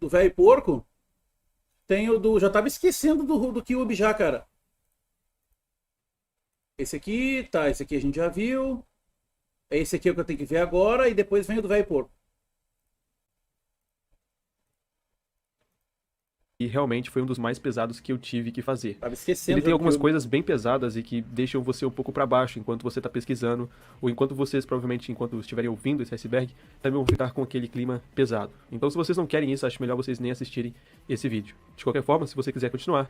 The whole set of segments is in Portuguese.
do velho porco, tem o do... Já tava esquecendo do Cube já, cara. Esse aqui, tá, esse aqui a gente já viu. Esse aqui é o que eu tenho que ver agora e depois vem o do velho porco. E realmente foi um dos mais pesados que eu tive que fazer. Tava esquecendo. Ele tem do algumas Cube. coisas bem pesadas e que deixam você um pouco pra baixo enquanto você tá pesquisando, ou enquanto vocês, provavelmente, enquanto estiverem ouvindo esse iceberg, também vão ficar com aquele clima pesado. Então, se vocês não querem isso, acho melhor vocês nem assistirem esse vídeo. De qualquer forma, se você quiser continuar,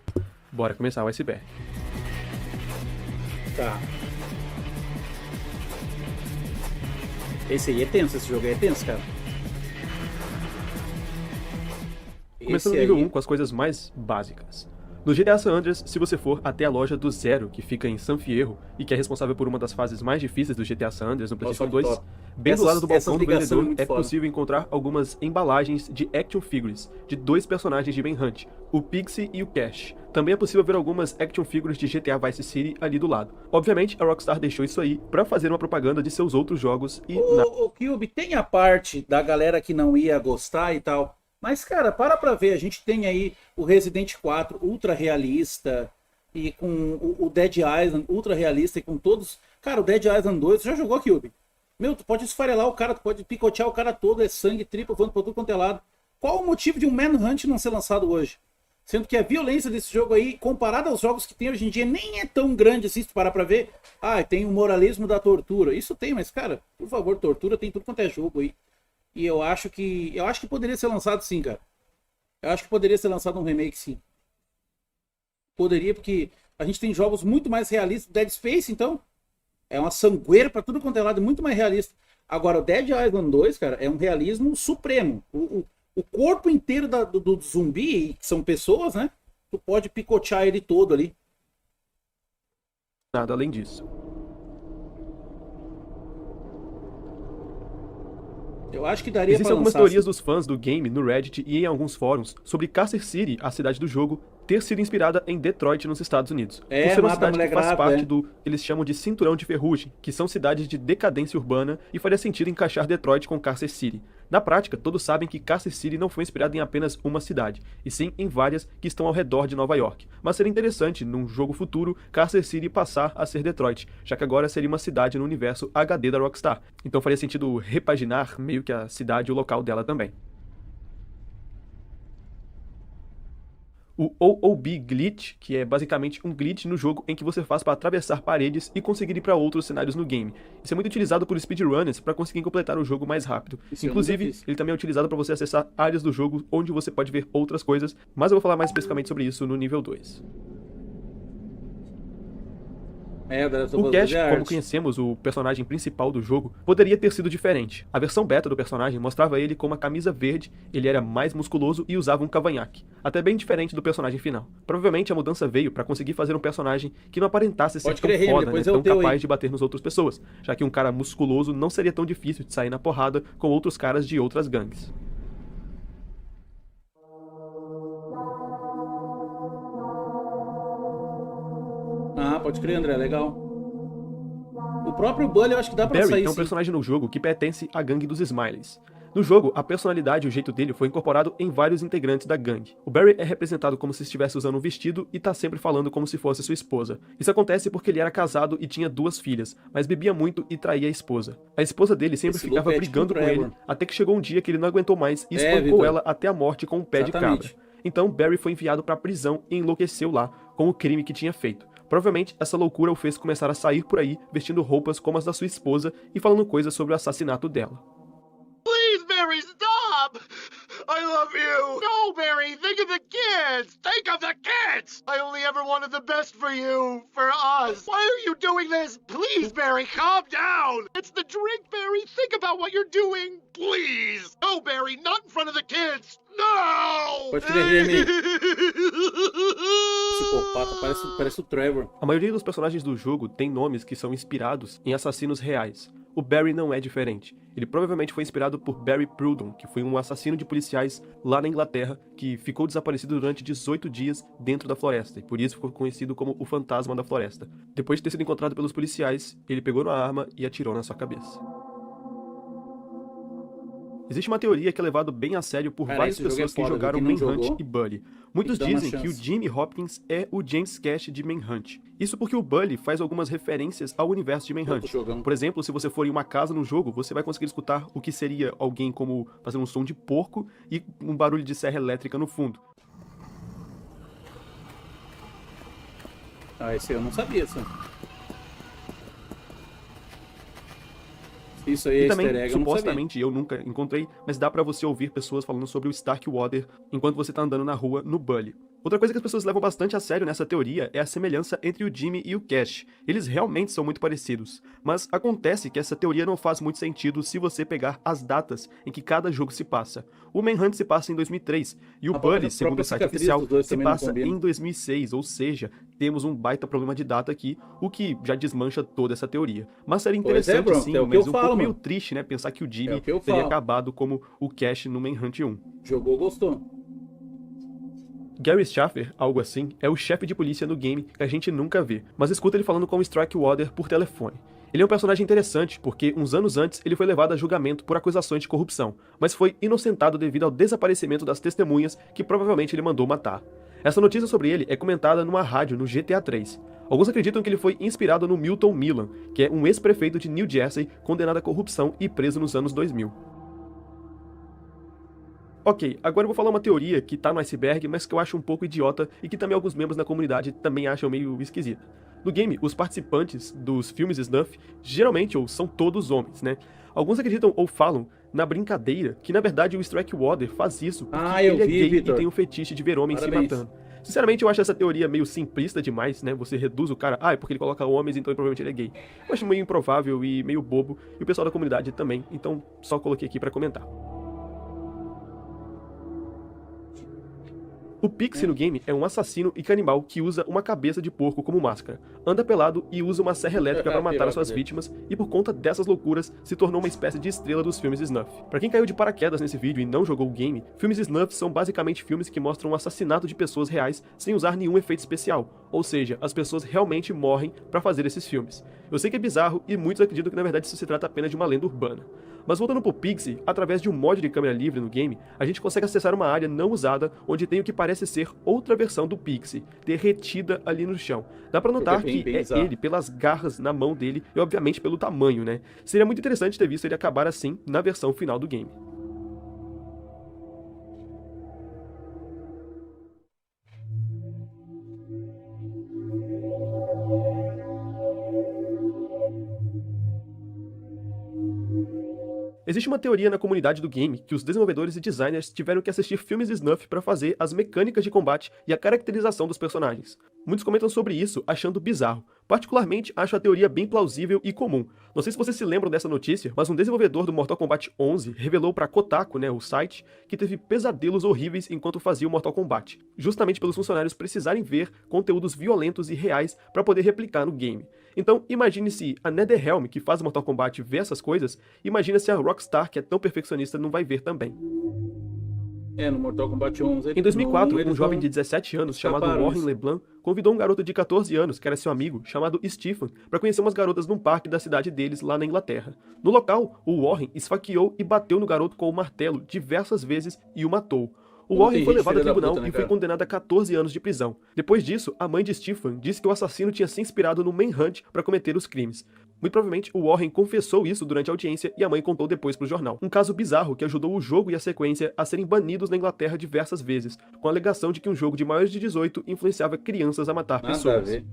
bora começar o iceberg. Tá. Esse aí é tenso, esse jogo aí é tenso, cara. Começando no nível 1 com as coisas mais básicas. No GTA San Andreas, se você for até a loja do Zero, que fica em San Fierro, e que é responsável por uma das fases mais difíceis do GTA San Andreas no PlayStation 2, bem do lado do balcão do vendedor é possível encontrar algumas embalagens de action figures de dois personagens de Manhunt, o Pixie e o Cash. Também é possível ver algumas action figures de GTA Vice City ali do lado. Obviamente, a Rockstar deixou isso aí pra fazer uma propaganda de seus outros jogos e... O Cube tem a parte da galera que não ia gostar e tal. Mas, cara, pra ver, a gente tem aí o Resident 4 ultra realista e com o Dead Island ultra realista e com todos... Cara, o Dead Island 2, você já jogou, Cube? Meu, tu pode esfarelar o cara, tu pode picotear o cara todo, é sangue, triplo, voando pra tudo quanto é lado. Qual o motivo de um Manhunt não ser lançado hoje? Sendo que a violência desse jogo aí, comparada aos jogos que tem hoje em dia, nem é tão grande assim, se tu parar pra ver. Ah, tem o moralismo da tortura. Isso tem, mas, cara, por favor, tortura tem tudo quanto é jogo aí. E eu acho que poderia ser lançado sim, cara. Eu acho que poderia ser lançado um remake sim. Poderia, porque a gente tem jogos muito mais realistas. Dead Space, então, é uma sangueira pra tudo quanto é lado, muito mais realista. Agora, o Dead Island 2, cara, é um realismo supremo. O corpo inteiro do zumbi, que são pessoas, né? Tu pode picotear ele todo ali. nada além disso. Eu acho que daria Existem pra algumas lançar, teorias assim. dos fãs do game no Reddit e em alguns fóruns sobre Carcer City, a cidade do jogo, ter sido inspirada em Detroit, nos Estados Unidos. É, por ser uma mata a cidade mulher que faz grávida, parte é. do que eles chamam de cinturão de ferrugem, que são cidades de decadência urbana, e faria sentido encaixar Detroit com Carcer City. Na prática, todos sabem que Carcer City não foi inspirada em apenas uma cidade, e sim em várias que estão ao redor de Nova York. Mas seria interessante, num jogo futuro, Carcer City passar a ser Detroit, já que agora seria uma cidade no universo HD da Rockstar. Então faria sentido repaginar meio que a cidade e o local dela também. O OOB Glitch, que é basicamente um glitch no jogo em que você faz para atravessar paredes e conseguir ir para outros cenários no game. Isso é muito utilizado por speedrunners para conseguir completar o jogo mais rápido. Isso Inclusive, ele também é utilizado para você acessar áreas do jogo onde você pode ver outras coisas, mas eu vou falar mais especificamente sobre isso no nível 2. O Cash, como conhecemos o personagem principal do jogo, poderia ter sido diferente. A versão beta do personagem mostrava ele com uma camisa verde, ele era mais musculoso e usava um cavanhaque, até bem diferente do personagem final. Provavelmente a mudança veio para conseguir fazer um personagem que não aparentasse ser tão foda, né, tão capaz de bater nas outras pessoas, já que um cara musculoso não seria tão difícil de sair na porrada com outros caras de outras gangues. Ah, pode crer, André, legal. O próprio Bully eu acho que dá pra Barry sair, é um sim. personagem no jogo que pertence à gangue dos Smileys. No jogo, a personalidade e o jeito dele foi incorporado em vários integrantes da gangue. O Barry é representado como se estivesse usando um vestido e tá sempre falando como se fosse sua esposa. Isso acontece porque ele era casado e tinha 2 filhas, mas bebia muito e traía a esposa. A esposa dele sempre ficava brigando com ele, até que chegou um dia que ele não aguentou mais e espancou ela até a morte com um pé de cabra. Então Barry foi enviado pra prisão e enlouqueceu lá com o crime que tinha feito. Provavelmente essa loucura o fez começar a sair por aí vestindo roupas como as da sua esposa e falando coisas sobre o assassinato dela. Please, Barry, stop! I love you! No, Barry, think of the kids! Think of the kids! I only ever wanted the best for you, for us. Why are you doing this? Please, Barry, calm down! It's the drink, Barry. Think about what you're doing. Please! No, Barry, not in front of the kids! No! Pode crer, Remy. Psicopata, parece o Trevor. A maioria dos personagens do jogo tem nomes que são inspirados em assassinos reais. O Barry não é diferente. Ele provavelmente foi inspirado por Barry Prudhomme, que foi um assassino de policiais lá na Inglaterra, que ficou desaparecido durante 18 dias dentro da floresta, e por isso ficou conhecido como o Fantasma da Floresta. Depois de ter sido encontrado pelos policiais, ele pegou uma arma e atirou na sua cabeça. Existe uma teoria que é levada bem a sério por Cara, várias esse jogo pessoas é que foda, jogaram quem não Manhunt jogou, e Bully. Muitos tem que dar uma dizem que o chance. Jimmy Hopkins é o James Cash de Manhunt. Isso porque o Bully faz algumas referências ao universo de Manhunt. Outro jogão. Por exemplo, se você for em uma casa no jogo, você vai conseguir escutar o que seria alguém como fazendo um som de porco e um barulho de serra elétrica no fundo. Ah, esse eu não sabia, assim. Isso aí é E também, easter egg, eu não sabia. supostamente, eu nunca encontrei, mas dá pra você ouvir pessoas falando sobre o Starkwater enquanto você tá andando na rua no Bully. Outra coisa que as pessoas levam bastante a sério nessa teoria é a semelhança entre o Jimmy e o Cash. Eles realmente são muito parecidos, mas acontece que essa teoria não faz muito sentido se você pegar as datas em que cada jogo se passa. O Manhunt se passa em 2003 e o Bully, segundo o site oficial, se passa em 2006, ou seja, temos um baita problema de data aqui, o que já desmancha toda essa teoria. Mas seria interessante Bronx, sim, é o que eu mas um falo, pouco meio mano. triste, né, pensar que o É Jimmy o que eu teria falo. acabado como o Cash no Manhunt 1. Jogou, gostou. Gary Schaffer, algo assim, é o chefe de polícia no game que a gente nunca vê, mas escuta ele falando com o Starkwater por telefone. Ele é um personagem interessante porque, uns anos antes, ele foi levado a julgamento por acusações de corrupção, mas foi inocentado devido ao desaparecimento das testemunhas que provavelmente ele mandou matar. Essa notícia sobre ele é comentada numa rádio no GTA 3. Alguns acreditam que ele foi inspirado no Milton Milan, que é um ex-prefeito de New Jersey condenado à corrupção e preso nos anos 2000. Ok, agora eu vou falar uma teoria que tá no iceberg, mas que eu acho um pouco idiota e que também alguns membros da comunidade também acham meio esquisita. No game, os participantes dos filmes Snuff geralmente ou são todos homens, né? Alguns acreditam ou falam na brincadeira que na verdade o Starkwater faz isso porque eu ele é vi, gay Victor. e tem um fetiche de ver homens Parabéns. se matando. Sinceramente, eu acho essa teoria meio simplista demais, né? Você reduz o cara, é porque ele coloca homens, então provavelmente ele é gay. Eu acho meio improvável e meio bobo, e o pessoal da comunidade também, então só coloquei aqui pra comentar. O Pixie no game é um assassino e canibal que usa uma cabeça de porco como máscara, anda pelado e usa uma serra elétrica para matar as suas vítimas, e por conta dessas loucuras se tornou uma espécie de estrela dos filmes Snuff. Pra quem caiu de paraquedas nesse vídeo e não jogou o game, filmes Snuff são basicamente filmes que mostram o assassinato de pessoas reais sem usar nenhum efeito especial, ou seja, as pessoas realmente morrem pra fazer esses filmes. Eu sei que é bizarro e muitos acreditam que na verdade isso se trata apenas de uma lenda urbana. Mas voltando pro Pixie, através de um mod de câmera livre no game, a gente consegue acessar uma área não usada onde tem o que parece ser outra versão do Pixie, derretida ali no chão. Dá pra notar bem que é bizarro. ele pelas garras na mão dele e obviamente pelo tamanho, né? Seria muito interessante ter visto ele acabar assim na versão final do game. Existe uma teoria na comunidade do game que os desenvolvedores e designers tiveram que assistir filmes Snuff para fazer as mecânicas de combate e a caracterização dos personagens. Muitos comentam sobre isso achando bizarro. Particularmente, acho a teoria bem plausível e comum. Não sei se vocês se lembram dessa notícia, mas um desenvolvedor do Mortal Kombat 11 revelou para Kotaku, o site, que teve pesadelos horríveis enquanto fazia o Mortal Kombat, justamente pelos funcionários precisarem ver conteúdos violentos e reais para poder replicar no game. Então, imagine se a NetherRealm, que faz Mortal Kombat, vê essas coisas, imagina se a Rockstar, que é tão perfeccionista, não vai ver também. No Mortal Kombat 11... Em 2004, eles um jovem não de 17 anos, chamado escaparam Warren isso. LeBlanc, convidou um garoto de 14 anos, que era seu amigo, chamado Stephen, para conhecer umas garotas num parque da cidade deles, lá na Inglaterra. No local, o Warren esfaqueou e bateu no garoto com o martelo diversas vezes e o matou. O Como Warren tem foi gente levado ao filha da tribunal puta, né, e foi cara? condenado a 14 anos de prisão. Depois disso, a mãe de Stephen disse que o assassino tinha se inspirado no Manhunt para cometer os crimes. Muito provavelmente, o Warren confessou isso durante a audiência e a mãe contou depois pro jornal. Um caso bizarro que ajudou o jogo e a sequência a serem banidos na Inglaterra diversas vezes, com a alegação de que um jogo de maiores de 18 influenciava crianças a matar Nada a pessoas. ver.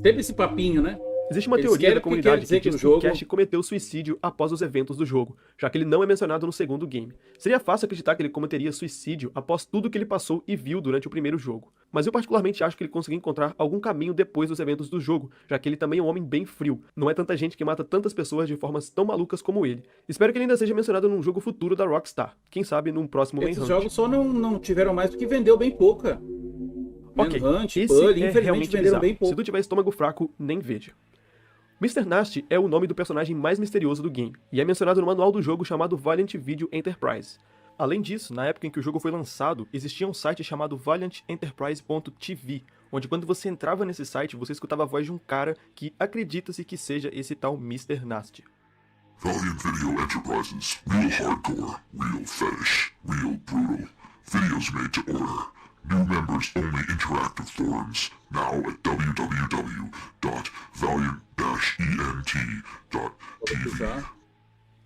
Teve esse papinho, né? Existe uma Eles teoria querem da porque quer comunidade dizer que que diz o que o jogo- Cash cometeu suicídio após os eventos do jogo, já que ele não é mencionado no segundo game. Seria fácil acreditar que ele cometeria suicídio após tudo que ele passou e viu durante o primeiro jogo. Mas eu particularmente acho que ele conseguiu encontrar algum caminho depois dos eventos do jogo, já que ele também é um homem bem frio. Não é tanta gente que mata tantas pessoas de formas tão malucas como ele. Espero que ele ainda seja mencionado num jogo futuro da Rockstar. Quem sabe num próximo Esses Manhunt. jogos só não tiveram mais porque vendeu bem pouco, cara. Ok, Manhunt, esse Bully, é infelizmente realmente venderam bizarro. bem Se pouco. tu tiver estômago fraco, nem veja. Mr. Nasty é o nome do personagem mais misterioso do game, e é mencionado no manual do jogo chamado Valiant Video Enterprise. Além disso, na época em que o jogo foi lançado, existia um site chamado valiantenterprise.tv, onde quando você entrava nesse site, você escutava a voz de um cara que acredita-se que seja esse tal Mr. Nasty. Valiant Video Enterprises. Real hardcore, real fetish, real brutal. Videos made to order. New members only interactive forums. Now at www.valiant-ent.tv.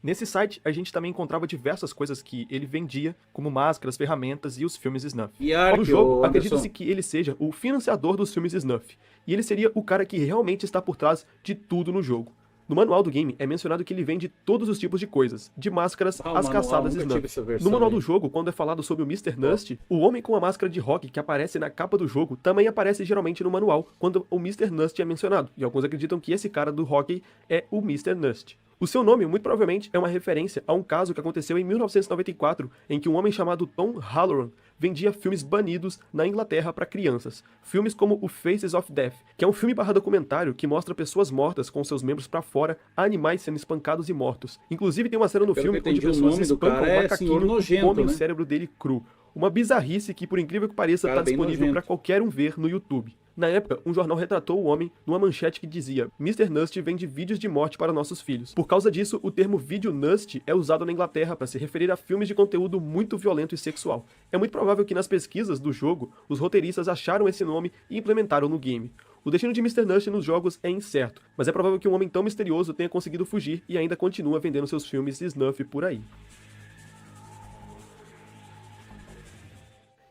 Nesse site, a gente também encontrava diversas coisas que ele vendia, como máscaras, ferramentas e os filmes Snuff. E Para o Ark, jogo, ô, acredita-se Anderson? que ele seja o financiador dos filmes Snuff, e ele seria o cara que realmente está por trás de tudo no jogo. No manual do game é mencionado que ele vende todos os tipos de coisas, de máscaras Ah, o às manual, caçadas nunca tive Snuff. essa versão No manual aí. do jogo, quando é falado sobre o Mr. Nust, o homem com a máscara de rock que aparece na capa do jogo também aparece geralmente no manual quando o Mr. Nust é mencionado, e alguns acreditam que esse cara do hockey é o Mr. Nust. O seu nome, muito provavelmente, é uma referência a um caso que aconteceu em 1994, em que um homem chamado Tom Halloran vendia filmes banidos na Inglaterra para crianças. Filmes como o Faces of Death, que é um filme barra documentário que mostra pessoas mortas com seus membros para fora, animais sendo espancados e mortos. Inclusive tem uma cena no Pelo filme que eu onde entendi, o pessoas nome do espancam cara um é macaquinho Senhor e Nojento, comem né? o cérebro dele cru. Uma bizarrice que, por incrível que pareça, Cara está bem disponível nojento. para qualquer um ver no YouTube. Na época, um jornal retratou o homem numa manchete que dizia: Mr. Nust vende vídeos de morte para nossos filhos. Por causa disso, o termo vídeo Nust é usado na Inglaterra para se referir a filmes de conteúdo muito violento e sexual. É muito provável que nas pesquisas do jogo, os roteiristas acharam esse nome e implementaram no game. O destino de Mr. Nust nos jogos é incerto, mas é provável que um homem tão misterioso tenha conseguido fugir e ainda continua vendendo seus filmes Snuff por aí.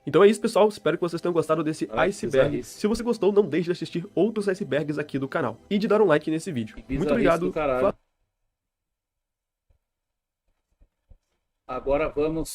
Então é isso, pessoal. Espero que vocês tenham gostado desse Ah, que iceberg. bizarrice. Se você gostou, não deixe de assistir outros icebergs aqui do canal. E de dar um like nesse vídeo. Que Muito bizarrice obrigado. do caralho. Agora vamos